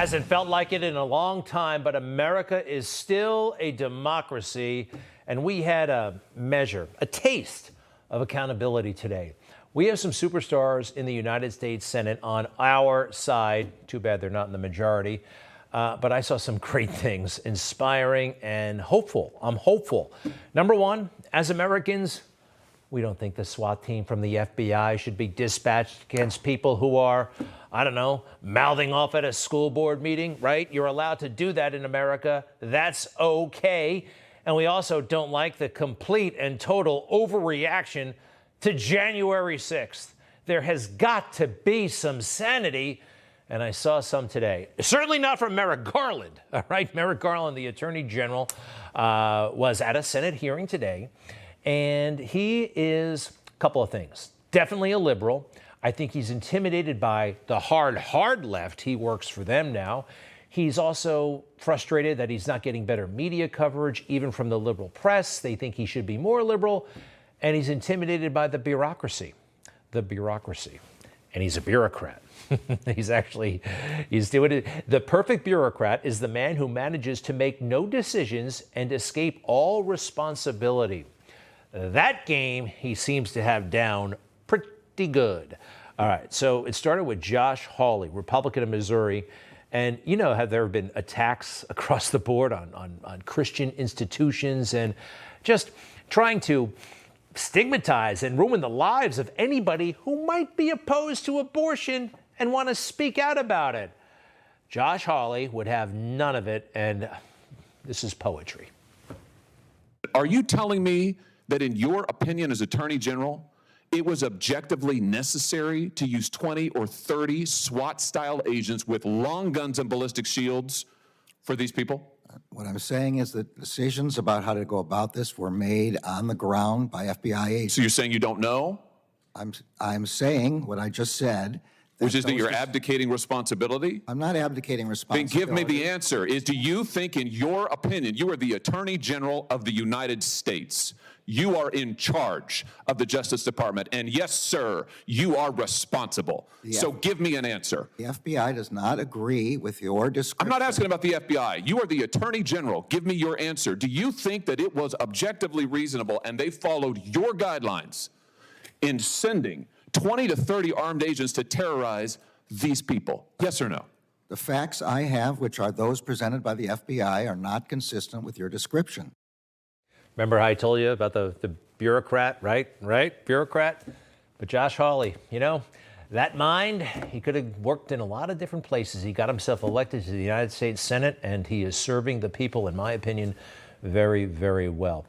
Hasn't felt like it in a long time, but America is still a democracy, and we had a measure, a taste of accountability today. We have some superstars in the United States Senate on our side. Too bad they're not in the majority. But I saw some great things, inspiring and hopeful. I'm hopeful. Number one, as Americans, we don't think the SWAT team from the FBI should be dispatched against people who are, I don't know, mouthing off at a school board meeting, right? You're allowed to do that in America. That's okay. And we also don't like the complete and total overreaction to January 6th. There has got to be some sanity. And I saw some today. Certainly not from Merrick Garland, all right? Merrick Garland, the Attorney General, was at a Senate hearing today. And he is a couple of things. Definitely a liberal. I think he's intimidated by the hard left. He works for them now. He's also frustrated that he's not getting better media coverage, even from the liberal press. They think he should be more liberal. And he's intimidated by the bureaucracy. And he's a bureaucrat. He's doing it. The perfect bureaucrat is the man who manages to make no decisions and escape all responsibility. That game he seems to have down pretty good. All right, so it started with Josh Hawley, Republican of Missouri. And you know, have there been attacks across the board on Christian institutions and just trying to stigmatize and ruin the lives of anybody who might be opposed to abortion and want to speak out about it. Josh Hawley would have none of it, and this is poetry. Are you telling me that in your opinion as Attorney General, it was objectively necessary to use 20 or 30 SWAT-style agents with long guns and ballistic shields for these people? What I'm saying is that decisions about how to go about this were made on the ground by FBI agents. So you're saying you don't know? I'm saying what I just said. Which is that you're abdicating responsibility? I'm not abdicating responsibility. Then give me the answer. Do you think, in your opinion, you are the Attorney General of the United States? You are in charge of the Justice Department. And yes, sir, you are responsible. So give me an answer. The FBI does not agree with your description. I'm not asking about the FBI. You are the Attorney General. Give me your answer. Do you think that it was objectively reasonable and they followed your guidelines in sending 20 to 30 armed agents to terrorize these people? Yes or no? The facts I have, which are those presented by the FBI, are not consistent with your description. Remember how I told you about the bureaucrat, right? Bureaucrat? But Josh Hawley, you know, that mind, he could have worked in a lot of different places. He got himself elected to the United States Senate, and he is serving the people, in my opinion, very, very well.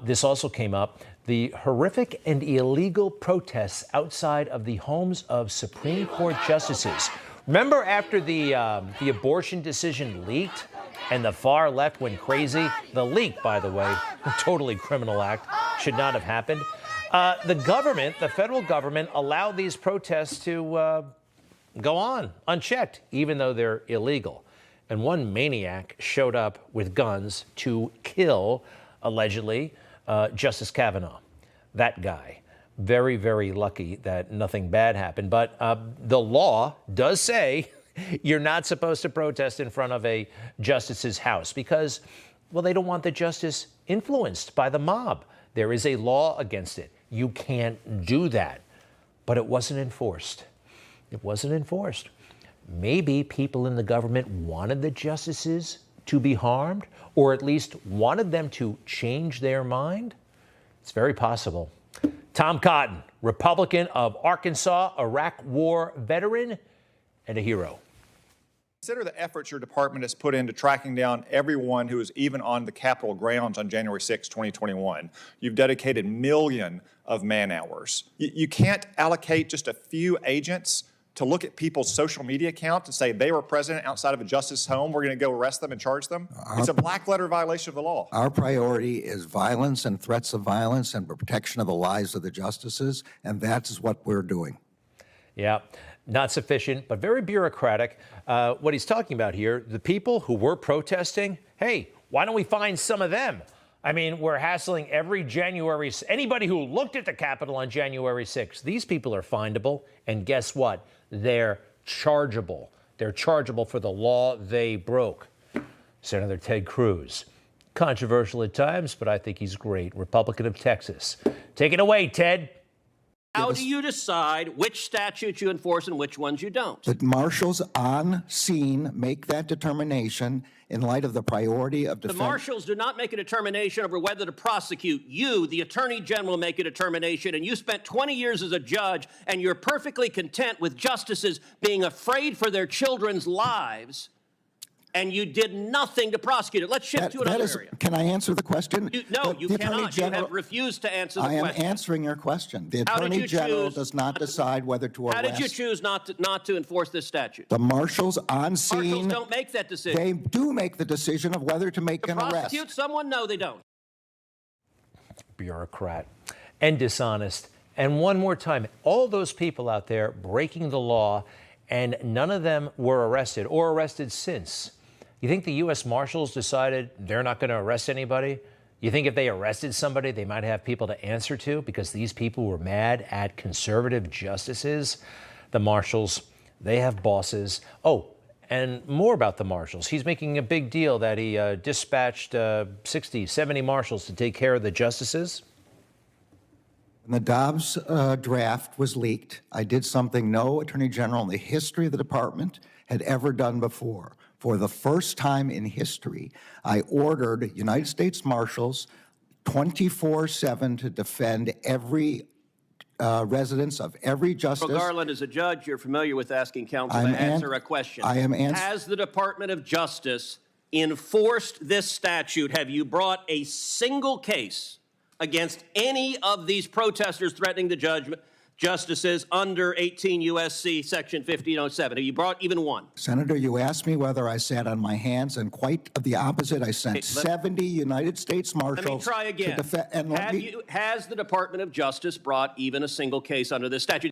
This also came up, the horrific and illegal protests outside of the homes of Supreme Court justices. Remember after the abortion decision leaked and the far left went crazy? The leak, by the way, totally criminal act, should not have happened. The federal government allowed these protests to go on unchecked, even though they're illegal. And one maniac showed up with guns to kill, allegedly, Justice Kavanaugh. That guy. Very, very lucky that nothing bad happened. But the law does say you're not supposed to protest in front of a justice's house because, well, they don't want the justice influenced by the mob. There is a law against it. You can't do that. But it wasn't enforced. It wasn't enforced. Maybe people in the government wanted the justices to be harmed, or at least wanted them to change their mind. It's very possible. Tom Cotton, Republican of Arkansas, Iraq War veteran, and a hero. Consider the efforts your department has put into tracking down everyone who was even on the Capitol grounds on January 6, 2021. You've dedicated millions of man hours. You can't allocate just a few agents to look at people's social media accounts and say they were present outside of a justice's home. We're going to go arrest them and charge them. It's a black letter violation of the law. Our priority is violence and threats of violence and protection of the lives of the justices, and that is what we're doing. Yeah. Not sufficient, but very bureaucratic. What he's talking about here, the people who were protesting, hey, why don't we find some of them? I mean, we're hassling every January, anybody who looked at the Capitol on January 6th. These people are findable, and guess what? They're chargeable. They're chargeable for the law they broke. Senator Ted Cruz. Controversial at times, but I think he's great. Republican of Texas. Take it away, Ted. How do you decide which statutes you enforce and which ones you don't? The marshals on scene make that determination in light of the priority of The defense. marshals do not make a determination over whether to prosecute. You, the attorney general, make a determination, and you spent 20 years as a judge, and you're perfectly content with justices being afraid for their children's lives, and you did nothing to prosecute it. Let's shift to another area. Can I answer the question? No, The you Attorney cannot. You General- have refused to answer the I am question. answering your question. The How did Attorney you General choose does not decide whether to arrest. How did you choose not to enforce this statute? The marshals on Marshals scene, don't make that decision. they do make the decision of whether to make To an arrest. prosecute someone? No, they don't. Bureaucrat and dishonest. And one more time, all those people out there breaking the law, and none of them were arrested or arrested since. You think the U.S. Marshals decided they're not going to arrest anybody? You think if they arrested somebody, they might have people to answer to because these people were mad at conservative justices? The Marshals, they have bosses. Oh, and more about the Marshals. He's making a big deal that he dispatched 60, 70 Marshals to take care of the justices. When the Dobbs draft was leaked, I did something no Attorney General in the history of the department had ever done before. For the first time in history, I ordered United States Marshals 24/7 to defend every residence of every justice. Merrick Garland, as a judge, you're familiar with asking counsel to answer a question. I am answering. Has the Department of Justice enforced this statute? Have you brought a single case against any of these protesters threatening the justices under 18 U.S.C. Section 1507? Have you brought even one? Senator, you asked me whether I sat on my hands, and quite the opposite. I sent 70 United States Marshals. Let me try again. To defend. And Has the Department of Justice brought even a single case under this statute?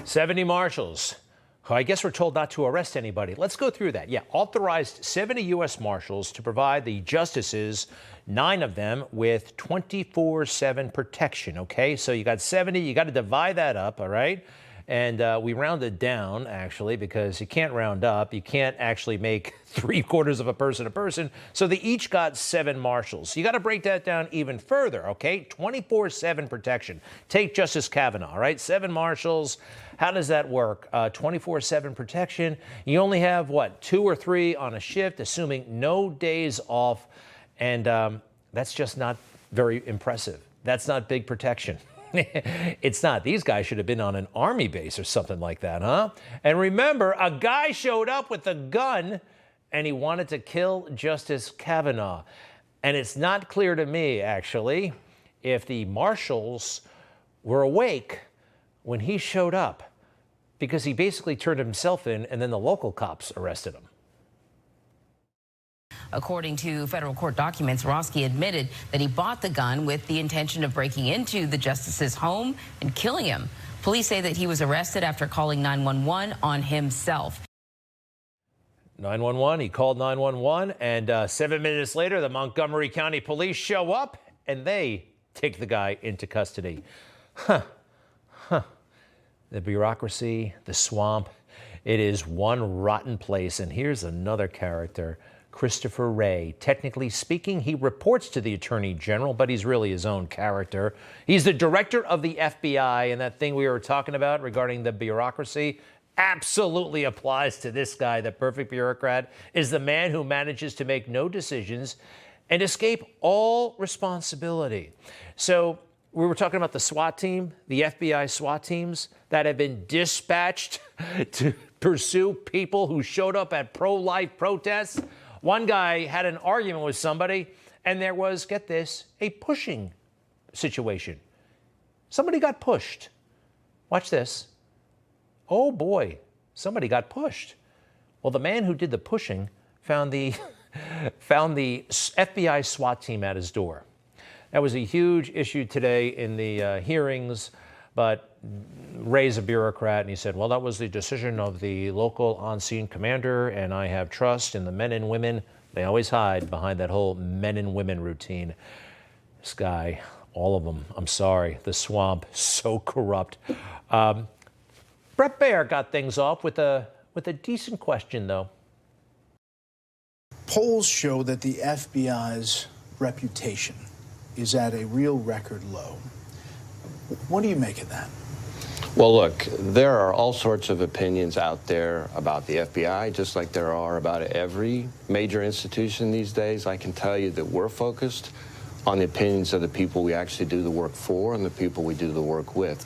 70 Marshals, who I guess we're told not to arrest anybody. Let's go through that. Yeah, authorized 70 U.S. Marshals to provide the justices, 9 of them, with 24/7 protection, okay? So you got 70, you got to divide that up, all right? And we rounded down, actually, because you can't round up. You can't actually make 3/4 of a person. So they each got 7 marshals. You got to break that down even further, okay? 24/7 protection. Take Justice Kavanaugh, all right? 7 marshals. How does that work? 24/7 protection. You only have, what, 2 or 3 on a shift, assuming no days off. And that's just not very impressive. That's not big protection. It's not. These guys should have been on an army base or something like that, huh? And remember, a guy showed up with a gun and he wanted to kill Justice Kavanaugh. And it's not clear to me, actually, if the marshals were awake when he showed up, because he basically turned himself in and then the local cops arrested him. According to federal court documents, Roski admitted that he bought the gun with the intention of breaking into the justice's home and killing him. Police say that he was arrested after calling 911 on himself. 911, he called 911, and 7 minutes later, the Montgomery County Police show up, and they take the guy into custody. The bureaucracy, the swamp, it is one rotten place. And here's another character, Christopher Wray. Technically speaking, he reports to the Attorney General, but he's really his own character. He's the director of the FBI, and that thing we were talking about regarding the bureaucracy absolutely applies to this guy. The perfect bureaucrat is the man who manages to make no decisions and escape all responsibility. So we were talking about the SWAT team, the FBI SWAT teams that have been dispatched to pursue people who showed up at pro-life protests. One guy had an argument with somebody, and there was, get this, a pushing situation. Somebody got pushed. Watch this. Oh boy, somebody got pushed. Well, the man who did the pushing found the FBI SWAT team at his door. That was a huge issue today in the hearings, but Ray's a bureaucrat, and he said, well, that was the decision of the local on-scene commander, and I have trust in the men and women. They always hide behind that whole men and women routine. This guy, all of them, I'm sorry, the swamp, so corrupt. Brett Baer got things off with a with a decent question, though. Polls show that the FBI's reputation is at a real record low. What do you make of that? Well, look, there are all sorts of opinions out there about the FBI, just like there are about every major institution these days. I can tell you that we're focused on the opinions of the people we actually do the work for and the people we do the work with.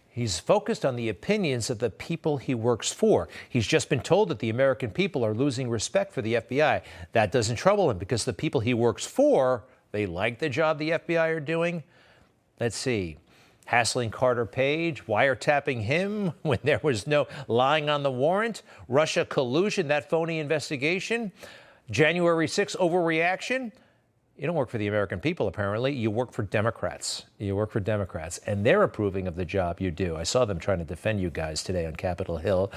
He's focused on the opinions of the people he works for. He's just been told that the American people are losing respect for the FBI. That doesn't trouble him because the people he works for, they like the job the FBI are doing. Let's see. Hassling Carter Page, wiretapping him when there was no lying on the warrant, Russia collusion, that phony investigation, January 6th overreaction. You don't work for the American people, apparently. You work for Democrats. You work for Democrats, and they're approving of the job you do. I saw them trying to defend you guys today on Capitol Hill.